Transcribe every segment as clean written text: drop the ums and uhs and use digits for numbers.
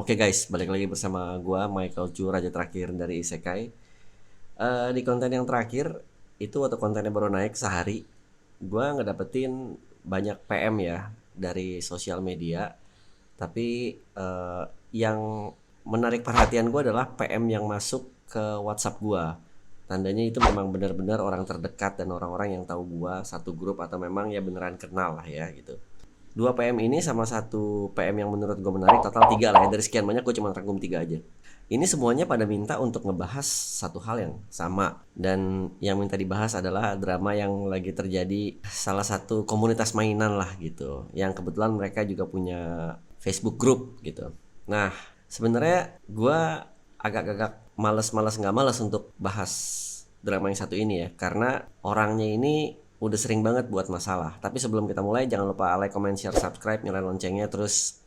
Oke guys, balik lagi bersama gua Michael Chu, Raja Terakhir dari Isekai. Di konten yang terakhir itu waktu kontennya baru naik sehari, gua ngedapetin banyak PM ya dari sosial media. Tapi yang menarik perhatian gua adalah PM yang masuk ke WhatsApp gua. Tandanya itu memang benar-benar orang terdekat dan orang-orang yang tahu gua satu grup atau memang ya beneran kenal lah ya gitu. Dua PM ini sama satu PM yang menurut gue menarik, total tiga lah ya, dari sekian banyak gue cuma rangkum tiga aja. Ini semuanya pada minta untuk ngebahas satu hal yang sama, dan yang minta dibahas adalah drama yang lagi terjadi salah satu komunitas mainan lah gitu, yang kebetulan mereka juga punya Facebook group gitu. Nah, sebenarnya gue agak-agak males-males nggak males untuk bahas drama yang satu ini ya, karena orangnya ini udah sering banget buat masalah. Tapi sebelum kita mulai, jangan lupa like, comment, share, subscribe, nyalain loncengnya, terus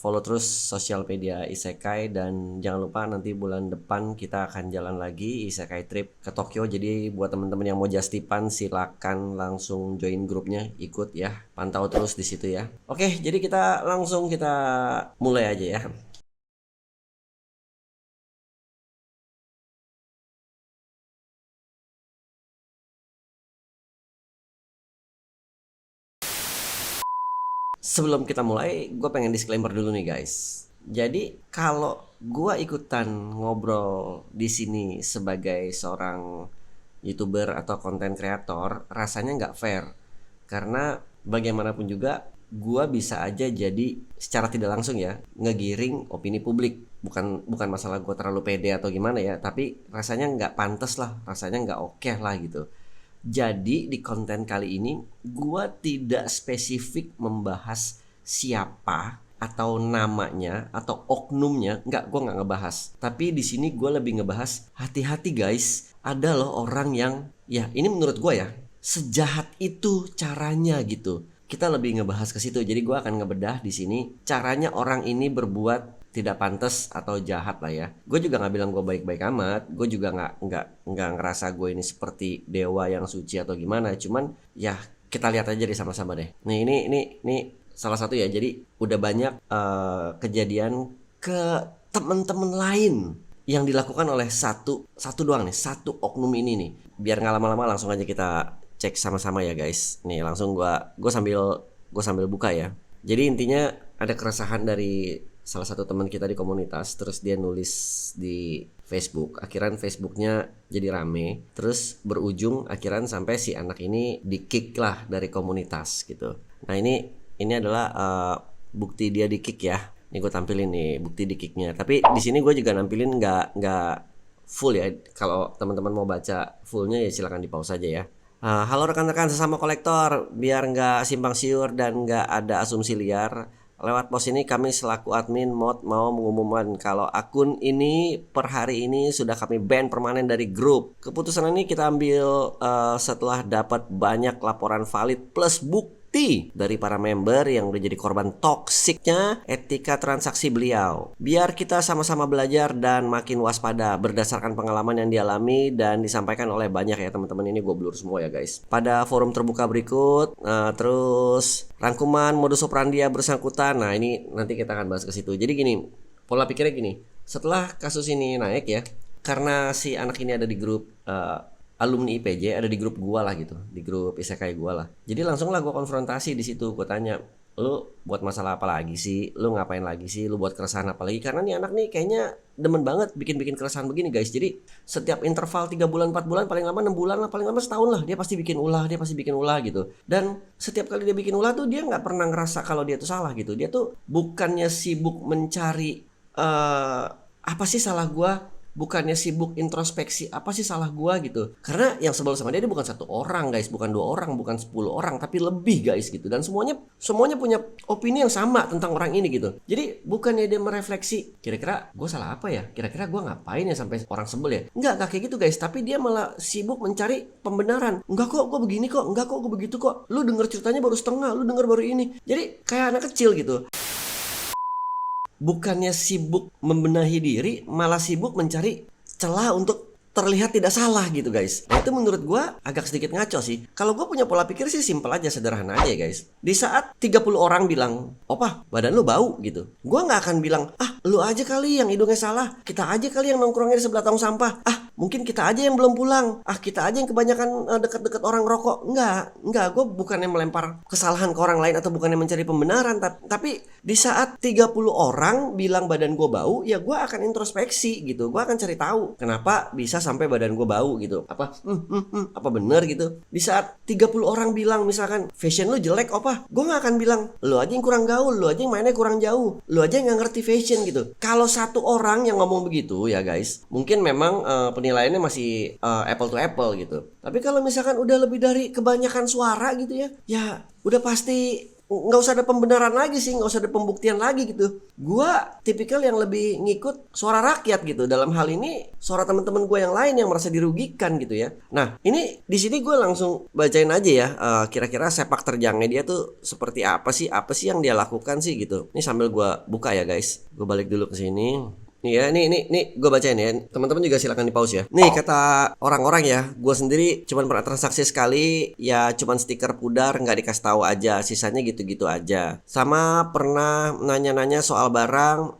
follow terus sosial media Isekai, dan jangan lupa nanti bulan depan kita akan jalan lagi Isekai trip ke Tokyo. Jadi buat teman-teman yang mau justipan silakan langsung join grupnya, ikut ya, pantau terus di situ ya. Oke, jadi kita mulai aja ya. Sebelum kita mulai, gue pengen disclaimer dulu nih guys. Jadi kalau gue ikutan ngobrol di sini sebagai seorang YouTuber atau konten kreator, rasanya nggak fair. Karena bagaimanapun juga, gue bisa aja jadi secara tidak langsung ya ngegiring opini publik. Bukan masalah gue terlalu pede atau gimana ya, tapi rasanya nggak pantas lah, rasanya nggak oke lah gitu. Jadi di konten kali ini gua tidak spesifik membahas siapa atau namanya atau oknumnya, gua nggak ngebahas. Tapi di sini gua lebih ngebahas hati-hati guys, ada loh orang yang ya ini menurut gua ya sejahat itu caranya gitu. Kita lebih ngebahas ke situ. Jadi gua akan ngebedah di sini caranya orang ini berbuat tidak pantas atau jahat lah ya. Gue juga nggak bilang gue baik-baik amat. Gue juga nggak ngerasa gue ini seperti dewa yang suci atau gimana. Cuman ya kita lihat aja deh sama-sama deh. Nih ini salah satu ya. Jadi udah banyak kejadian ke temen-temen lain yang dilakukan oleh satu doang nih, satu oknum ini nih. Biar nggak lama-lama langsung aja kita cek sama-sama ya guys. Nih langsung gue sambil buka ya. Jadi intinya ada keresahan dari salah satu teman kita di komunitas, terus dia nulis di Facebook, akhiran Facebooknya jadi rame, terus berujung akhiran sampai si anak ini di kick lah dari komunitas gitu. Nah ini adalah bukti dia di kick ya. Ini gue tampilin nih bukti di kicknya. Tapi di sini gue juga nampilin nggak full ya. Kalau teman-teman mau baca fullnya ya silakan di pause aja ya. Halo rekan-rekan sesama kolektor, biar nggak simpang siur dan nggak ada asumsi liar. Lewat post ini kami selaku admin mod mau mengumumkan kalau akun ini per hari ini sudah kami ban permanen dari grup. Keputusan ini kita ambil setelah dapat banyak laporan valid plus bukti dari para member yang udah jadi korban toksiknya etika transaksi beliau. Biar kita sama-sama belajar dan makin waspada berdasarkan pengalaman yang dialami dan disampaikan oleh banyak ya teman-teman. Ini gue blur semua ya guys. Pada forum terbuka berikut, terus rangkuman modus operandi bersangkutan. Nah ini nanti kita akan bahas ke situ. Jadi gini, pola pikirnya gini. Setelah kasus ini naik ya, karena si anak ini ada di grup alumni IPJ, ada di grup gua lah gitu, di grup Isekai gua lah. Jadi langsung lah gua konfrontasi di situ. Gua tanya, lu buat masalah apa lagi sih? Lu ngapain lagi sih? Lu buat keresahan apa lagi? Karena nih anak nih kayaknya demen banget bikin keresahan begini guys. Jadi setiap interval 3 bulan 4 bulan, paling lama 6 bulan lah, paling lama setahun lah, dia pasti bikin ulah gitu. Dan setiap kali dia bikin ulah tuh dia nggak pernah ngerasa kalau dia tuh salah gitu. Dia tuh bukannya sibuk mencari apa sih salah gua, bukannya sibuk introspeksi apa sih salah gua gitu. Karena yang sebel sama dia bukan satu orang guys, bukan 2 orang, bukan 10 orang, tapi lebih guys gitu. Dan semuanya punya opini yang sama tentang orang ini gitu. Jadi bukannya dia merefleksi, kira-kira gua salah apa ya, kira-kira gua ngapain ya sampai orang sebel ya. Enggak kayak gitu guys, tapi dia malah sibuk mencari pembenaran. Enggak kok gua begini kok, enggak kok gua begitu kok, lu denger ceritanya baru setengah, lu denger baru ini. Jadi kayak anak kecil gitu. Bukannya sibuk membenahi diri, malah sibuk mencari celah untuk terlihat tidak salah gitu guys. Nah itu menurut gue agak sedikit ngaco sih. Kalau gue punya pola pikir sih simpel aja, sederhana aja guys. Di saat 30 orang bilang, "Opa, badan lu bau," gitu, gue nggak akan bilang, "Ah, lu aja kali yang hidungnya salah, kita aja kali yang nongkrongnya di sebelah tong sampah, ah mungkin kita aja yang belum pulang, ah kita aja yang kebanyakan deket-deket orang rokok." Enggak, gue bukannya melempar kesalahan ke orang lain atau bukannya mencari pembenaran, tapi di saat 30 orang bilang badan gue bau, ya gue akan introspeksi gitu. Gue akan cari tahu kenapa bisa sampai badan gue bau gitu. Apa bener gitu. Di saat 30 orang bilang misalkan fashion lu jelek, Opa, gue gak akan bilang lu aja yang kurang gaul, lu aja yang mainnya kurang jauh, lu aja yang gak ngerti fashion gitu. Kalau satu orang yang ngomong begitu ya guys, mungkin memang penilaiannya masih apple to apple gitu. Tapi kalau misalkan udah lebih dari kebanyakan suara gitu ya udah pasti nggak usah ada pembenaran lagi sih, nggak usah ada pembuktian lagi gitu. Gua tipikal yang lebih ngikut suara rakyat gitu. Dalam hal ini suara teman-teman gue yang lain yang merasa dirugikan gitu ya. Nah ini di sini gue langsung bacain aja ya, kira-kira sepak terjangnya dia tuh seperti apa sih yang dia lakukan sih gitu. Ini sambil gue buka ya guys. Gue balik dulu ke sini. Nih ya, nih gue bacain ya. Teman-teman juga silakan di pause ya. Nih kata orang-orang ya, gue sendiri cuman pernah transaksi sekali, ya cuman stiker pudar nggak dikasih tahu aja, sisanya gitu-gitu aja. Sama pernah nanya-nanya soal barang,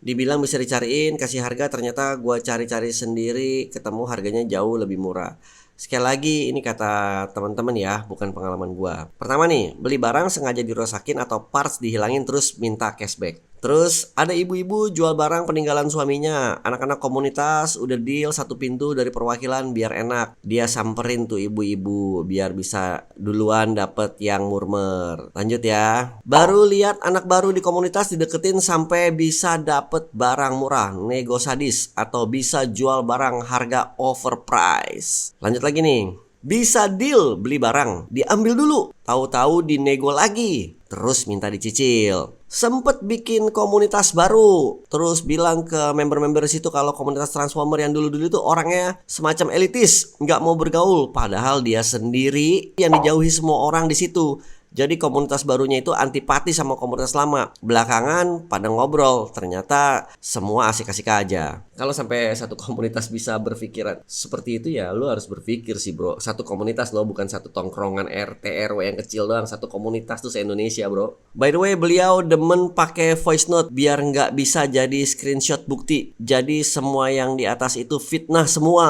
dibilang bisa dicariin, kasih harga, ternyata gue cari-cari sendiri, ketemu harganya jauh lebih murah. Sekali lagi ini kata teman-teman ya, bukan pengalaman gue. Pertama nih, beli barang sengaja dirusakin atau parts dihilangin terus minta cashback. Terus ada ibu-ibu jual barang peninggalan suaminya. Anak-anak komunitas udah deal satu pintu dari perwakilan biar enak. Dia samperin tuh ibu-ibu biar bisa duluan dapet yang murmer. Lanjut ya. Baru lihat anak baru di komunitas dideketin sampai bisa dapet barang murah, nego sadis, atau bisa jual barang harga overprice. Lanjut lagi nih. Bisa deal beli barang, diambil dulu, tahu-tahu dinego lagi, terus minta dicicil. Sempet bikin komunitas baru, terus bilang ke member-member situ kalau komunitas Transformer yang dulu-dulu itu orangnya semacam elitis, nggak mau bergaul, padahal dia sendiri yang dijauhi semua orang di situ. Jadi komunitas barunya itu antipati sama komunitas lama. Belakangan pada ngobrol, ternyata semua asik-asik aja. Kalau sampai satu komunitas bisa berpikiran seperti itu ya lu harus berpikir sih bro. Satu komunitas loh, bukan satu tongkrongan RT RW yang kecil doang. Satu komunitas tuh se-Indonesia bro. By the way, beliau demen pakai voice note biar nggak bisa jadi screenshot bukti. Jadi semua yang di atas itu fitnah semua.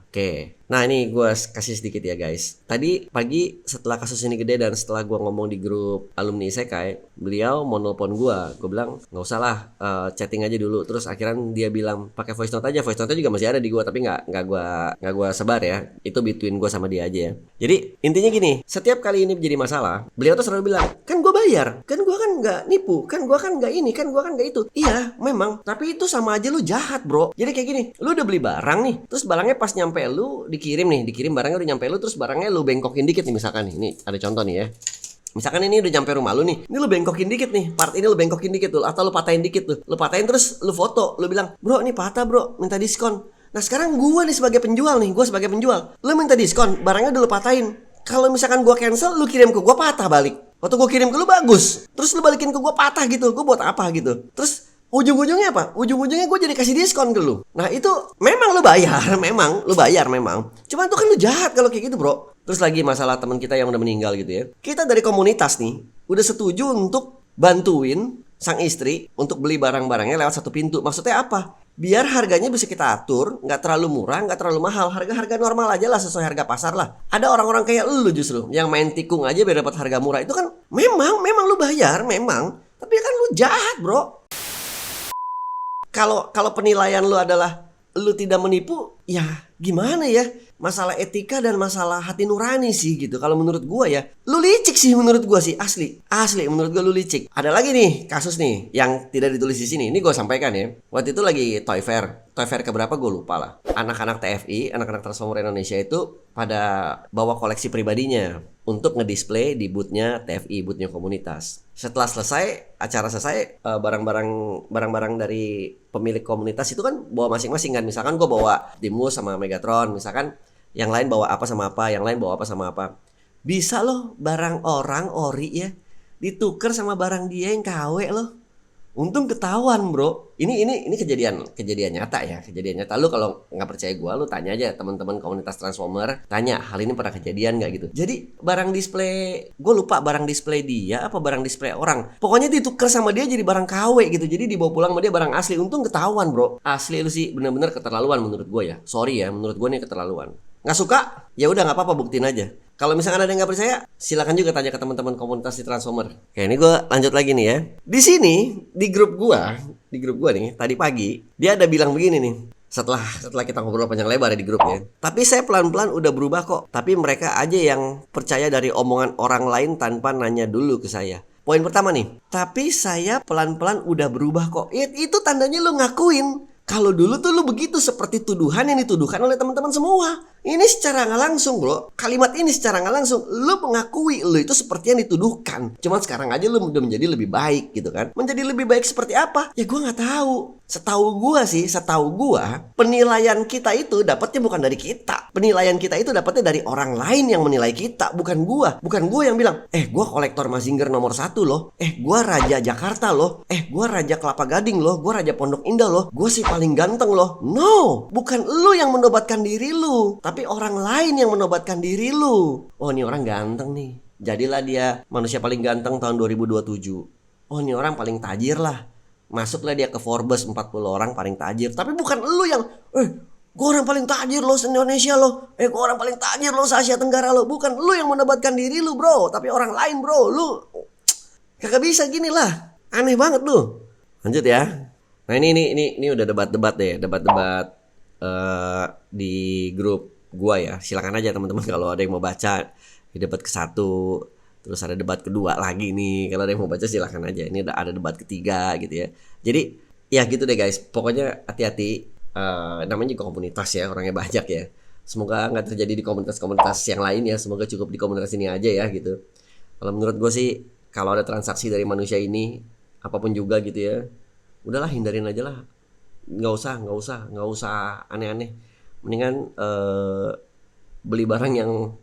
Oke. Nah ini gue kasih sedikit ya guys. Tadi pagi setelah kasus ini gede dan setelah gue ngomong di grup alumni Isekai, beliau mau nelpon gue. Gue bilang nggak usah lah, chatting aja dulu. Terus akhirnya dia bilang pakai voice note aja. Voice note juga masih ada di gue, tapi nggak gue sebar ya. Itu between gue sama dia aja ya. Jadi intinya gini, setiap kali ini menjadi masalah, beliau tuh selalu bilang, kan gue bayar, kan gue kan nggak nipu, kan gue kan nggak ini, kan gue kan nggak itu. Iya memang, tapi itu sama aja lu jahat bro. Jadi kayak gini, lu udah beli barang nih, terus barangnya pas nyampe lu dikirim barangnya udah nyampe lu, terus barangnya lu bengkokin dikit nih misalkan nih. Ini ada contoh nih ya. Misalkan ini udah nyampe rumah lu nih. Ini lu bengkokin dikit nih. Part ini lu bengkokin dikit tuh, atau lu patahin dikit tuh. Lu patahin terus lu foto, lu bilang, "Bro, ini patah, Bro. Minta diskon." Nah, sekarang gua nih sebagai penjual nih, gua sebagai penjual. Lu minta diskon, barangnya udah lu patahin. Kalau misalkan gua cancel, lu kirim ke gua patah balik. Waktu gua kirim ke lu bagus. Terus lu balikin ke gua patah gitu. Gua buat apa gitu? Terus ujung-ujungnya apa? Ujung-ujungnya gue jadi kasih diskon ke lu. Nah itu memang lu bayar, memang. Cuman itu kan lu jahat kalau kayak gitu bro. Terus lagi masalah teman kita yang udah meninggal gitu ya. Kita dari komunitas nih udah setuju untuk bantuin sang istri untuk beli barang-barangnya lewat satu pintu. Maksudnya apa? Biar harganya bisa kita atur, nggak terlalu murah, nggak terlalu mahal. Harga-harga normal aja lah, sesuai harga pasar lah. Ada orang-orang kayak lu justru yang main tikung aja biar dapat harga murah. Itu kan memang lu bayar, memang. Tapi kan lu jahat bro. Kalau penilaian lu adalah lu tidak menipu, ya gimana ya? Masalah etika dan masalah hati nurani sih gitu. Kalau menurut gua ya, lu licik sih menurut gua sih, asli menurut gua lu licik. Ada lagi nih kasus nih yang tidak ditulis di sini. Ini gua sampaikan ya. Waktu itu lagi Toy Fair keberapa gua lupa lah. Anak-anak TFI, anak-anak Transformer Indonesia itu pada bawa koleksi pribadinya untuk ngedisplay di boothnya TFI, boothnya komunitas. Setelah acara selesai, barang-barang dari pemilik komunitas itu kan bawa masing-masing kan. Misalkan gue bawa Dimus sama Megatron, misalkan yang lain bawa apa sama apa, yang lain bawa apa sama apa. Bisa loh barang orang ori ya ditukar sama barang dia yang KW loh. Untung ketahuan bro. Ini kejadian nyata ya, kejadian nyata. Lu kalau nggak percaya gua, lu tanya aja teman-teman komunitas Transformer, tanya hal ini pernah kejadian nggak gitu. Jadi barang display, gue lupa barang display dia apa barang display orang. Pokoknya ditukar sama dia jadi barang KW gitu. Jadi dibawa pulang sama dia barang asli. Untung ketahuan bro. Asli lu sih bener-bener keterlaluan menurut gue ya. Sorry ya, menurut gue nih keterlaluan. Nggak suka? Ya udah nggak apa-apa, buktiin aja. Kalau misalkan ada yang nggak percaya, silakan juga tanya ke teman-teman komunitas di Transformer. Oke, ini gue lanjut lagi nih ya. Di sini di grup gue nih tadi pagi dia ada bilang begini nih. Setelah kita ngobrol panjang lebar ya di grup ya. Tapi saya pelan-pelan udah berubah kok. Tapi mereka aja yang percaya dari omongan orang lain tanpa nanya dulu ke saya. Poin pertama nih. Tapi saya pelan-pelan udah berubah kok. Itu tandanya lu ngakuin. Kalau dulu tuh lu begitu, seperti tuduhan yang dituduhkan oleh teman-teman semua. Ini secara nggak langsung bro. Kalimat ini secara nggak langsung lu mengakui lu itu seperti yang dituduhkan. Cuman sekarang aja lu udah menjadi lebih baik gitu kan. Menjadi lebih baik seperti apa? Ya gue nggak tahu. Setahu gue penilaian kita itu dapatnya bukan dari kita. Penilaian kita itu dapatnya dari orang lain yang menilai kita, bukan gue. Bukan gue yang bilang, gue kolektor Mazinger nomor 1 loh. Gue raja Jakarta loh. Gue raja Kelapa Gading loh. Gue raja Pondok Indah loh. Gue sih paling ganteng loh. No, bukan lu yang menobatkan diri lu, tapi orang lain yang menobatkan diri lu. Oh, ini orang ganteng nih. Jadilah dia manusia paling ganteng tahun 2027. Oh, ini orang paling tajir lah. Masuklah dia ke Forbes 40 orang paling tajir. Tapi bukan lu yang gue orang paling tajir loh se-Indonesia loh. Gue orang paling tajir loh se-Asia Tenggara loh. Bukan lu yang menobatkan diri lu bro, tapi orang lain bro. Lu kagak bisa gini lah. Aneh banget lu. Lanjut ya. Nah ini udah debat-debat deh. Debat-debat di grup gua ya. Silakan aja teman-teman kalau ada yang mau baca di debat ke-1. Terus ada debat kedua lagi nih. Kalau ada yang mau baca silakan aja. Ini ada debat ketiga gitu ya. Jadi ya gitu deh guys. Pokoknya hati-hati. Namanya juga komunitas ya. Orangnya banyak ya. Semoga nggak terjadi di komunitas-komunitas yang lain ya. Semoga cukup di komunitas ini aja ya gitu. Kalau menurut gue sih kalau ada transaksi dari manusia ini apapun juga gitu ya. Udahlah hindarin aja lah. Nggak usah aneh-aneh. Mendingan beli barang yang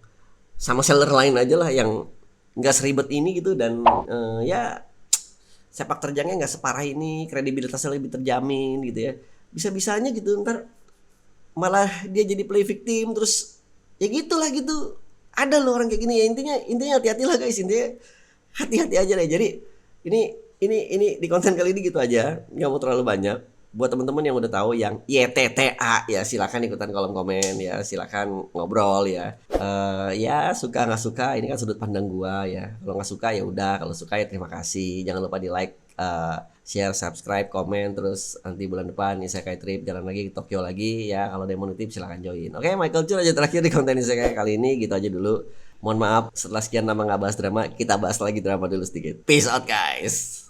sama seller lain aja lah yang nggak seribet ini gitu dan ya sepak terjangnya nggak separah ini, kredibilitasnya lebih terjamin gitu ya. Bisa-bisanya gitu ntar malah dia jadi play victim terus ya gitulah gitu. Ada loh orang kayak gini ya, intinya hati-hati lah guys, intinya hati-hati aja deh. Jadi ini di konten kali ini gitu aja, nggak mau terlalu banyak. Buat teman-teman yang udah tahu yang YTTA ya silakan ikutan kolom komen ya, silakan ngobrol ya. Ya suka nggak suka ini kan sudut pandang gua ya. Kalau nggak suka ya udah, kalau suka ya terima kasih. Jangan lupa di like, share, subscribe, komen. Terus nanti bulan depan Isekai Trip jalan lagi ke Tokyo lagi ya. Kalau ada yang mau nitip silakan join. Oke, Michael Chur aja terakhir di konten Isekai kali ini gitu aja dulu. Mohon maaf setelah sekian lama nggak bahas drama, kita bahas lagi drama dulu sedikit. Peace out guys.